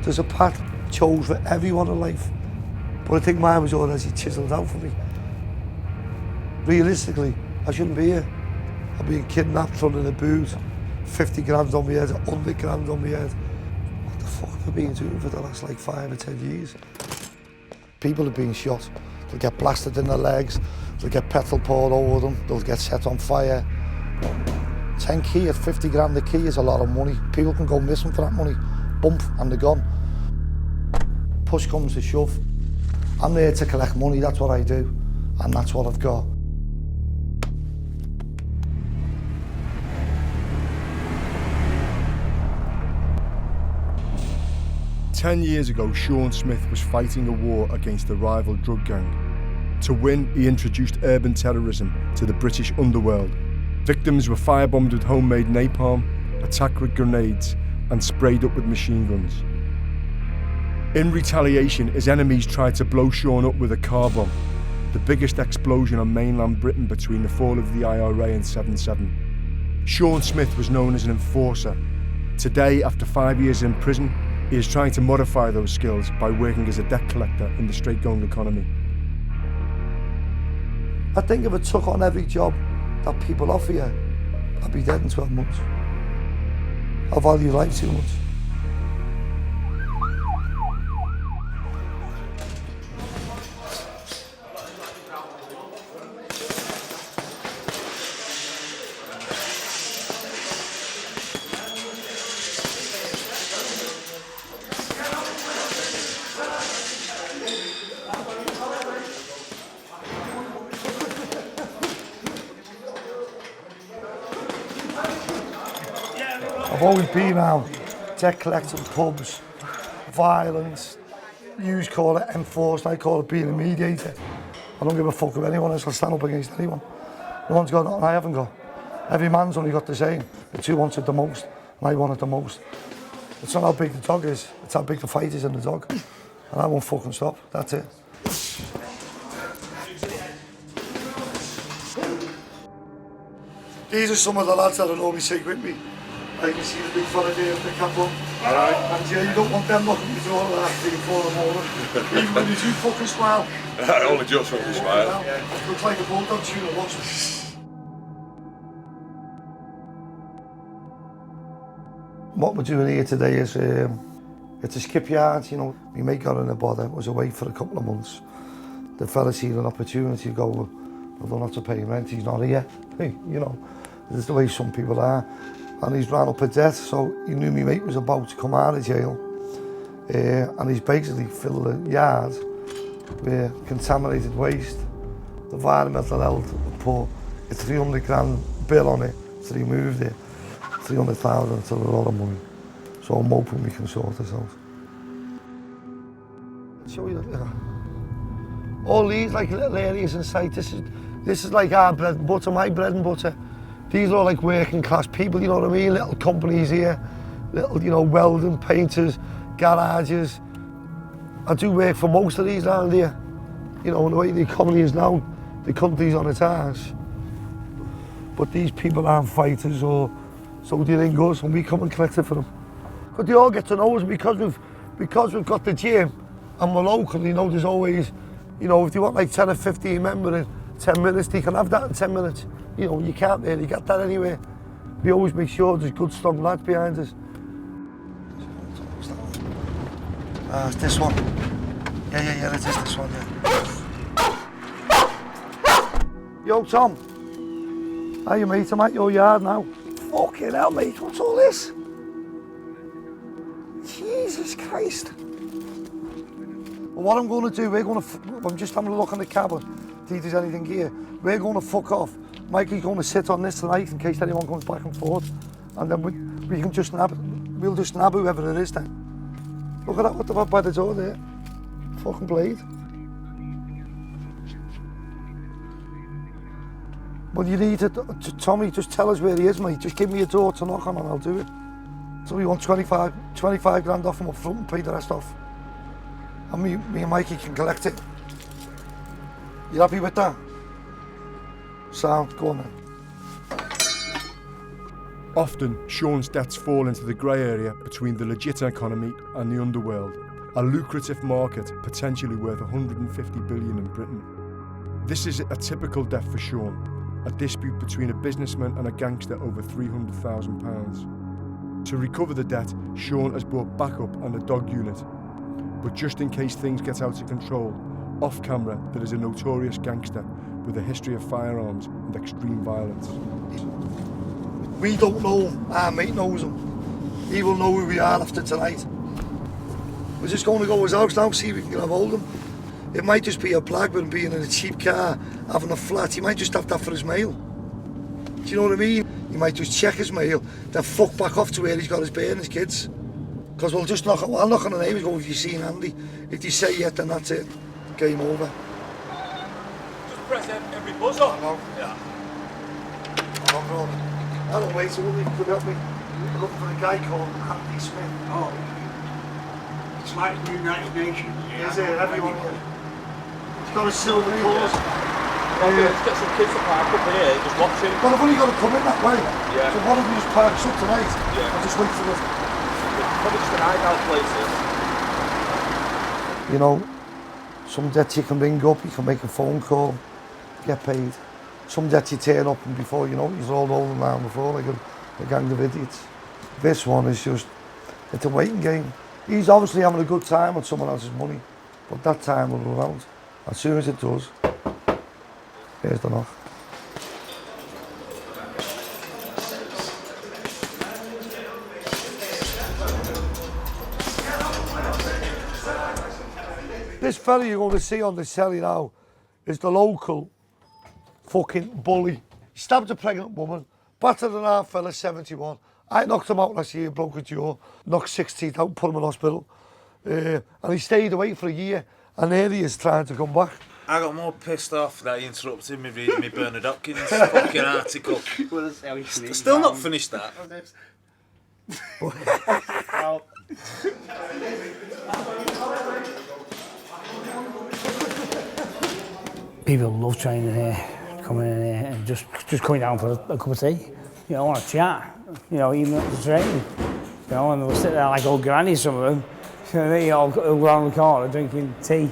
There's a path chose for everyone in life, but I think mine was already chiselled out for me. Realistically, I shouldn't be here. I'm being kidnapped, thrown in a boot, 50 grand on my head, 100 grand on my head. What the fuck have I been doing for the last like 5 or 10 years? People have been shot. They'll get blasted in their legs, they'll get petrol poured over them, they'll get set on fire. 10 key at 50 grand a key is a lot of money. People can go missing for that money. Bump and they're gone. Push comes to shove. I'm there to collect money, that's what I do, and that's what I've got. Ten years ago, Shaun Smith was fighting a war against a rival drug gang. To win, he introduced urban terrorism to the British underworld. Victims were firebombed with homemade napalm, attacked with grenades, and sprayed up with machine guns. In retaliation, his enemies tried to blow Shaun up with a car bomb, the biggest explosion on mainland Britain between the fall of the IRA and 7/7. Shaun Smith was known as an enforcer. Today, after 5 years in prison, he is trying to modify those skills by working as a debt collector in the straight-going economy. I think if I took on every job that people offer you, I'd be dead in 12 months. I value life too much. I've always been around debt collecting, pubs, violence. You call it enforced, I call it being a mediator. I don't give a fuck if anyone else will stand up against anyone. No one's got nothing I haven't got. Every man's only got the same. The two wants it the most, and I want it the most. It's not how big the dog is, it's how big the fight is in the dog. And I won't fucking stop, that's it. These are some of the lads that I normally take with me. I can see the big fella there with the cap on. Alright. And yeah, you don't want them knocking the door at 3 or 4 in the morning. Even when you do fucking smile. Only just when you smile. Yeah. Looks like a bulldog shooting at once. What we're doing here today is, it's a skipyard, you know. My mate got in a bother, was away for a couple of months. The fella seen an opportunity to go, well, I don't have to pay rent, he's not here. Hey, you know, this is the way some people are. And he's ran up a debt, so he knew my mate was about to come out of jail. And he's basically filled the yard with contaminated waste. The environmental health put a 300 grand bill on it to remove it. 300,000, it's a lot of money. So I'm hoping we can sort this out. Show you that. All these like little areas in sight, this is like our bread and butter, my bread and butter. These are all like working class people, you know what I mean? Little companies here, little, you know, welding, painters, garages. I do work for most of these around here. You know, the way the economy is now, the country's on its arse. But these people aren't fighters, or so they ring us and we come and collect it for them. But they all get to know us because we've got the gym and we're local, you know, there's always, you know, if they want like 10 or 15 members in 10 minutes, they can have that in 10 minutes. You know, you can't really get that anywhere. We always make sure there's good, strong lads behind us. It's this one. Yeah, it is this one, yeah. Yo, Tom. Hiya, mate, I'm at your yard now. Fucking hell, mate, what's all this? Jesus Christ. Well, what I'm going to do, I'm just having a look on the cabin, see if there's anything here. We're going to fuck off. Mikey's going to sit on this tonight in case anyone comes back and forth. And then we can just nab it. We'll just nab whoever it is then. Look at that, what the by the door there. Fucking blade. Well, you need to, Tommy, just tell us where he is, mate. Just give me a door to knock on and I'll do it. So we want 25 grand off him up front and pay the rest off. And me and Mikey can collect it. You happy with that? Sound, go on then. Often, Shaun's debts fall into the grey area between the legit economy and the underworld, a lucrative market potentially worth 150 billion in Britain. This is a typical debt for Shaun, a dispute between a businessman and a gangster over £300,000. To recover the debt, Shaun has brought backup and a dog unit. But just in case things get out of control, off camera there is a notorious gangster with a history of firearms and extreme violence. We don't know him, our mate knows him. He will know who we are after tonight. We're just going to go to his house now, see if we can get a hold of him. It might just be a Blackburn being in a cheap car, having a flat. He might just have that for his mail. Do you know what I mean? He might just check his mail, then fuck back off to where he's got his bear and his kids. Because I'll knock on the name and go, have you seen Andy? If they say yet, then that's it. Game over. Just press every buzzer. Yeah. Hello mate, so you could help me. I'm looking for a guy called Andy Smith. Oh, it's like the United Nations. Yeah. Is it? Everyone. He's got a silver cause. Let's get some kids to park up here, just watch him. Well, I've only got to come in that way. Yeah. So what if we just park up tonight? Yeah. I'll just wait for it. Probably just an hideout places. You know, some debts you can ring up, you can make a phone call, get paid. Some debts you turn up and before you know it, you're all rolling around before like a gang of idiots. This one is just, it's a waiting game. He's obviously having a good time with someone else's money, but that time will run out. As soon as it does, here's the knock. This fella you're going to see on the telly now is the local fucking bully. He stabbed a pregnant woman, battered an half fella, 71. I knocked him out last year, broke a jaw, knocked 6 teeth out, put him in hospital. And he stayed away for a year, and here he is trying to come back. I got more pissed off that he interrupted me reading me Bernard Hopkins fucking article. Still not finished that. People love trying coming in here and just coming down for a cup of tea. You know, want to chat. You know, even at the train. You know, and they'll sit there like old grannies, some of them. You know, they all go around the corner drinking tea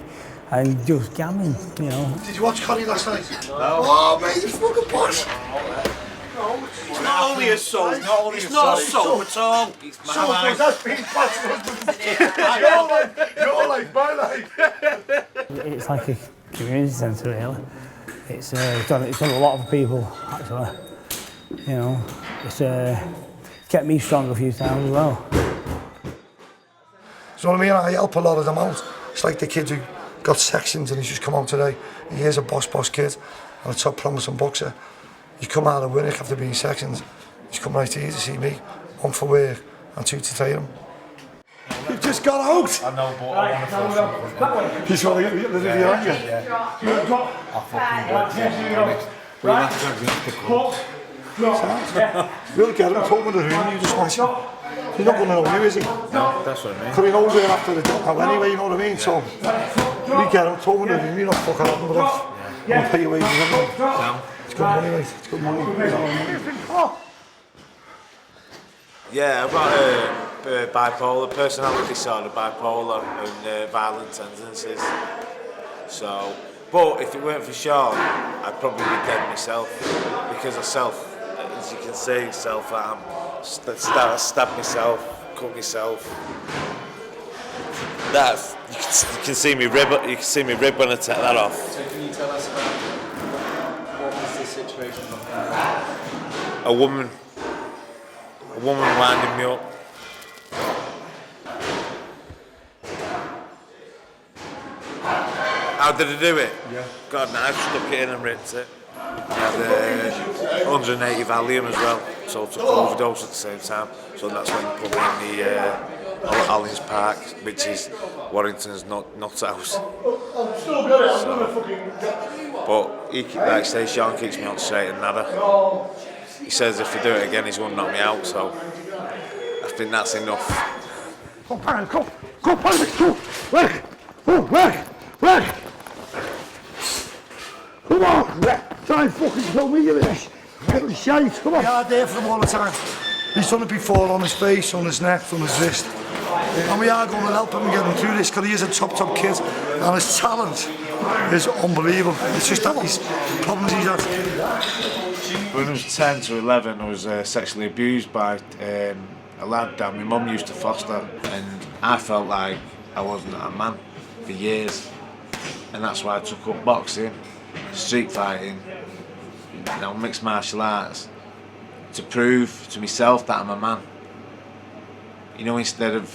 and just gambling, you know. Did you watch Connie last night? No. Oh, mate, you fucking boss. It's not only a soap, it's not a soap at all. It's my life. That's being you're like my life. It's like a community centre, really. It's done a lot of people, actually. You know, it's kept me strong a few times as well. So what I mean? I help a lot of them out. It's like the kid who got sections and he's just come out today. He is a boss kid and a top promising boxer. You come out of work after being sections, he's come right here to see me, 1 for work and 2 to train him. You've just got out! I know, but I want to feel something. He's trying to get rid of your anger. We'll get him, put him in the room, you just smash him. He's not going to know you, is he? No, that's what I mean. Because he knows we're after the dog now anyway, you know what I mean? So, we get him, put him in the room, you're not fucking having with us. We'll pay your wages anyway. It's good money, mate, it's good money. Yeah, I've got bipolar, personality disorder, bipolar and violent tendencies. So, but if it weren't for Shaun, I'd probably be dead myself because of as you can see, self-harm, stab myself, cut myself. That's you can see me rib. You can see me rib when I take that off. So can you tell us about what was the situation? A woman winding me up. How did I do it? Yeah. Got a knife, stuck it in and ripped it. Had 180 Valium as well, so I took overdose at the same time. So that's when you put me in the Allens Park, which is Warrington's nut house. I'm still good at it, I'm gonna fucking... But like I say, Shaun keeps me on straight and narrow. He says if I do it again, he's going to knock me out. So I think that's enough. Come on, come, go, work, work. Come on, try and fucking kill me, you little shite. Come on. Yeah, there for him all the time. He's done it before on his face, on his neck, on his wrist. And we are going to help him and get him through this because he is a top kid and his talent is unbelievable. It's just that he's problems he's had. When I was 10 to 11, I was sexually abused by a lad that my mum used to foster, and I felt like I wasn't a man for years, and that's why I took up boxing, street fighting, mixed martial arts, to prove to myself that I'm a man. You know, instead of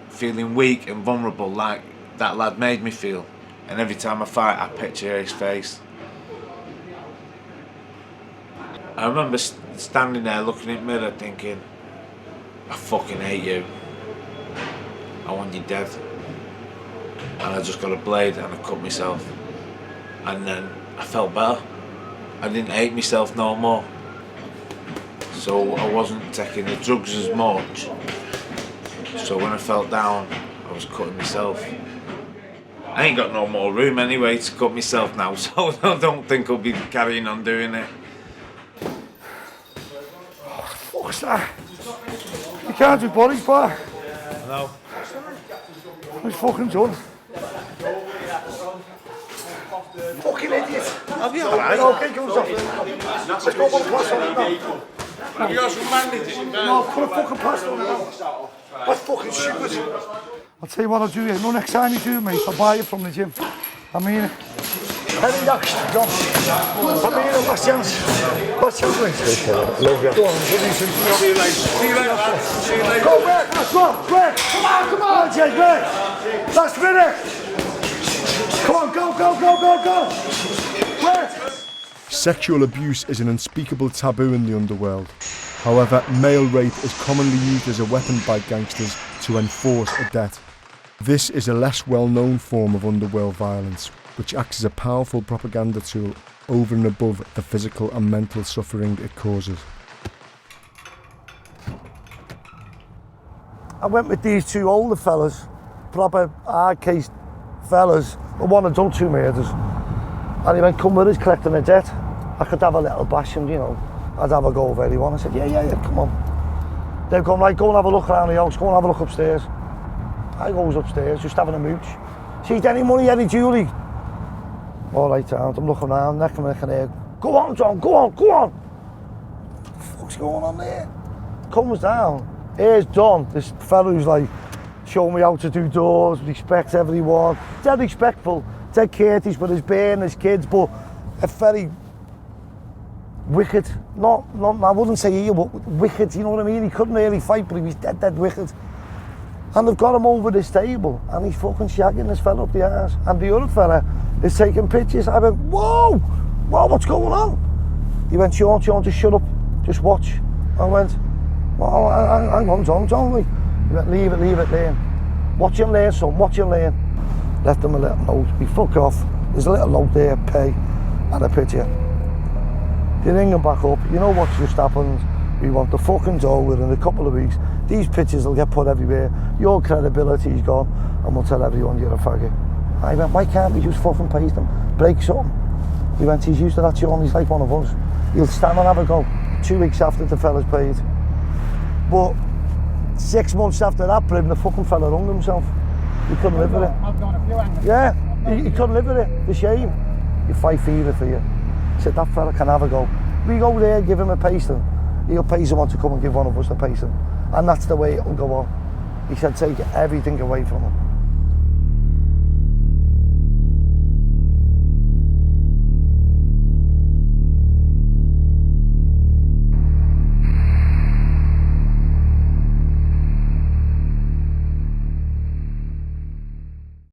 feeling weak and vulnerable like that lad made me feel. And every time I fight, I picture his face. I remember standing there looking in the mirror thinking, I fucking hate you. I want you dead. And I just got a blade and I cut myself. And then I felt better. I didn't hate myself no more. So I wasn't taking the drugs as much. So when I felt down, I was cutting myself. I ain't got no more room anyway to cut myself now, so I don't think I'll be carrying on doing it. Fuck's that? You can't do bodies back. No. He's fucking done. Fucking idiot. I'll be alright. Okay, go off. Let's go one plaster on it now. Have you got some bandages? No, put a fucking plaster on it now. That's fucking stupid. I'll tell you what I'll do here. No, next time you do, mate, I'll buy it from the gym. I mean it. Any action, go. I mean it, last chance. Last chance, mate. Love you. Go on, what do you think? See you later. See you later. See you later. Go back, let's go. Quick. Come on, Jay, quick. Last minute. Come on, go. Quick. Sexual abuse is an unspeakable taboo in the underworld. However, male rape is commonly used as a weapon by gangsters to enforce a debt. This is a less well-known form of underworld violence, which acts as a powerful propaganda tool over and above the physical and mental suffering it causes. I went with these two older fellas, proper hard-cased fellas, the one had done 2 murders. And he went, come with us, collecting a debt. I could have a little bash and, you know, I'd have a go over anyone. I said, yeah, come on. They've gone, right, go and have a look around the house, go and have a look upstairs. I goes upstairs, just having a mooch. See, any money, any jewellery? All right, I'm looking around, neck and there. Go on, John, go on. What the fuck's going on there? Comes down, here's Don, this fellow who's like, showing me how to do doors, respects everyone. Dead respectful, dead courteous with his bear and his kids, but a very wicked, not I wouldn't say evil, but wicked, you know what I mean? He couldn't really fight, but he was dead wicked. And they've got him over this table, and he's fucking shagging this fella up the arse. And the other fella is taking pictures. I went, whoa, what's going on? He went, Shaun, just shut up, just watch. I went, well, hang on, John, he went, leave it there. Watch and learn, son, watch and learn. Left him a little note, we fuck off. There's a little note there, pay, and a picture. They ring him back up, you know what's just happened? We want the fucking dough within a couple of weeks. These pictures will get put everywhere. Your credibility's gone, and we'll tell everyone you're a faggot. I went, why can't we just fucking pay them? Break something. He went, he's used to that, Shaun, he's like one of us. He'll stand and have a go. 2 weeks after the fella's paid. But 6 months after that, the fucking fella hung himself. He couldn't live with it. I've gone a few angles. Yeah, he couldn't live with it. The shame. You fight fever for you. He said, that fella can have a go. We go there, give him a pasting. He'll pay someone to come and give one of us a pasting. And that's the way it'll go on. He said, take everything away from him.